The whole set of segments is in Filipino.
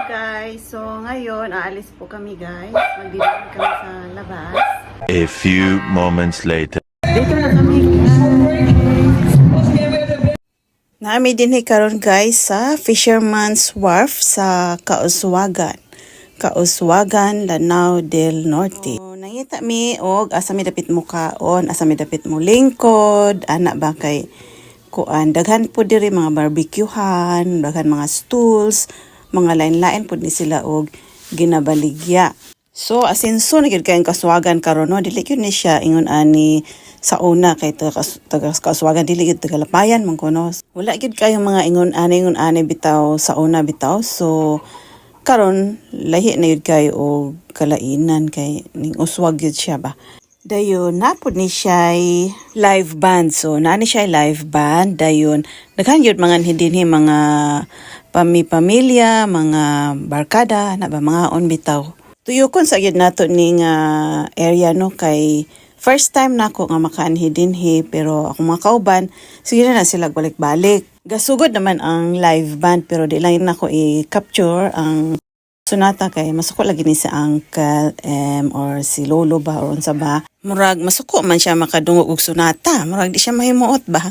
Guys, so ngayon aalis po kami guys. Magdidikit kami sa labas. A few moments later. Dito na kami Nami din karon guys sa Fisherman's Wharf sa Kauswagan. Kauswagan, Lanao del Norte. So, nangita mi og asa mi dapit mo kaon, asa mi dapit mo lingkod, ana ba kay kuan daghan po diri mga barbecuehan, daghan mga stools, mga lain-lain po ni sila og ginabaligya. So asinso na gyud kay Kaswagan karon no, dili gyud ni siya ingon ani sa una kay taga Kaswagan, dili gyud taga Lapayan man kuno. Wala gyud kayo mga ingon ani bitaw sa una bitaw. So karon lahi na yun kayo o kalainan kay ning uswag yun siya ba. Dayon napod ni siya live band. So naani siya live band. Dayon daghan yun mga hindi mga pamilya, mga barkada na ba mga on bitaw. Tuyokon sa gyud nato ning area no kay first time nako nga makaanhi dinhi pero akong mga kauban sige na sila balik-balik. Gasugod naman ang live band pero di lang nako i-capture ang sunata kay masuko lagi ni si Uncle or si Lolo ba or unsa ba. Murag masuko man siya makadungog og sunata. Murag di siya mahimuot ba.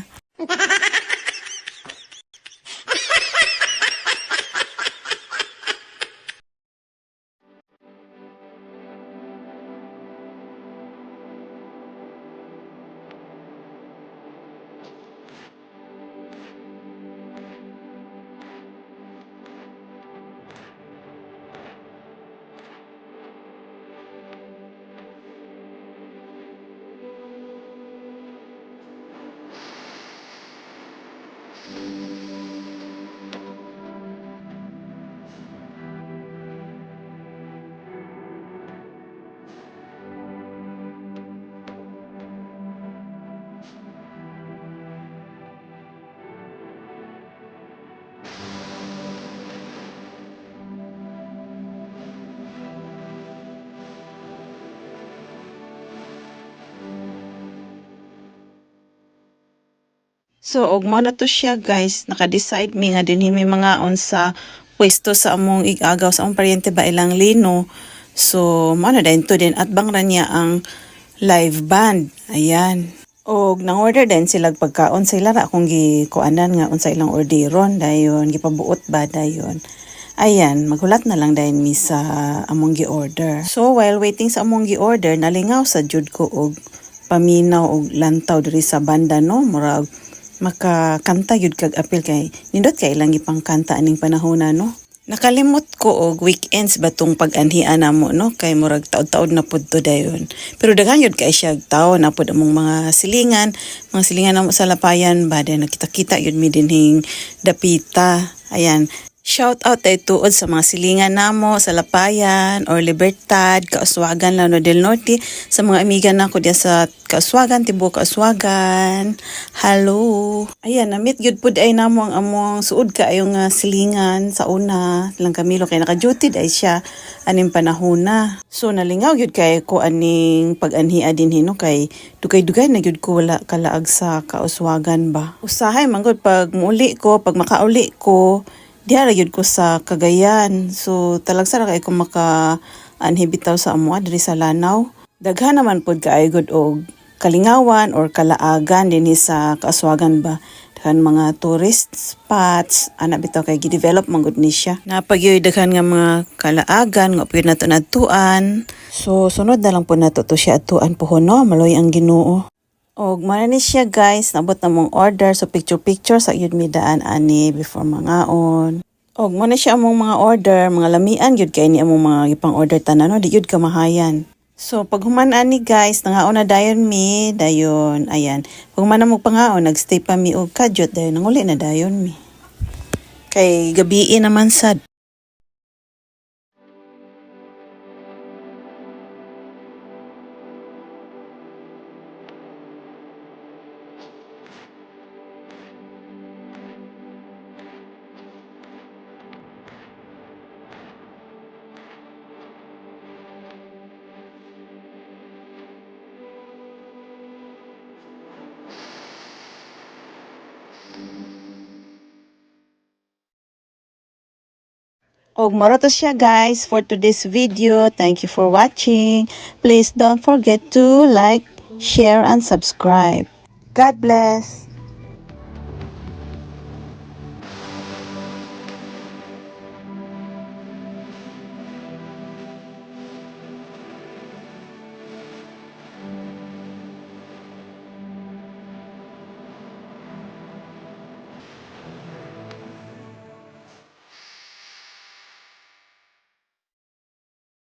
So, og mo na to siya guys, naka-decide mi nga dinhi may mga unsa pwesto sa among igagaw sa among paryente ba ilang lino. So, mo na din to din at bang ra niya ang live band. Ayan. Og nang order din sila pagkaon sa ila ra akong gikuanan nga unsa ilang orderon dayon gipabuot ba dayon. Ayan, maghulat na lang dahil mi sa among gi-order. So, while waiting sa among gi-order, nalingaw sa jud ko og paminaw og lantaw diri sa banda no, murag makakanta yun kag apil kay nindot kay ilang ipang kanta aning panahon na no. Nakalimot ko og weekends batong pag-anhian namo no kay murag taod-taod na pud to dayon. Pero daghan yun kay siya tawo na pud among mga silingan namo sa Lapayan ba din nakita-kita yun mi dinhing dapita. Ayan. Shout out tayo tuod sa mga silingan namo sa Lapayan or Libertad, Kauswagan, Lanao del Norte, sa mga amiga nako diya sa Kauswagan, Tibuok Kauswagan. Hello. Ayan, na-meet gyud pud ay namo ang among suod kaayong silingan sa una lang Camilo kay naka-duty ay siya aning panahon na. So nalingaw gyud kay ko aning pag-anhia din hino kay dugay-dugay na gyud ko wala kalaag sa Kauswagan ba. Usahay man gud pag muuli ko, pag makauli ko diara yun ko sa Cagayan. So talagsara kay ko maka-anhi bitaw sa amo diri sa Lanao. Daghan naman pod kaay gud og kalingawan or kalaagan dinhi sa Kauswagan ba. Daghan mga tourist spots ana bitaw kay gi-develop man gud ni siya. Napagyoy daghan nga mga kalaagan nga pwede nato natuan. So sunod na lang po nato to siya atuan po no, maloy ang Ginoo. Og mara ni siya guys, nabot na mong order so picture sa yun mi daan ani before mangaon. Og mo na siya among mga order, mga lamian gyud kay ni among mga gipang order tanan no, di gyud kamahayan. So pag human ani guys, nangaon na dayon mi, dayon ayan. Pag human na mo pangaon, nagstay pa mi og kadyot dayon nanguli na dayon mi. Kay gabi naman sad. Og maro to siya guys for today's video. Thank you for watching. Please don't forget to like, share, and subscribe. God bless.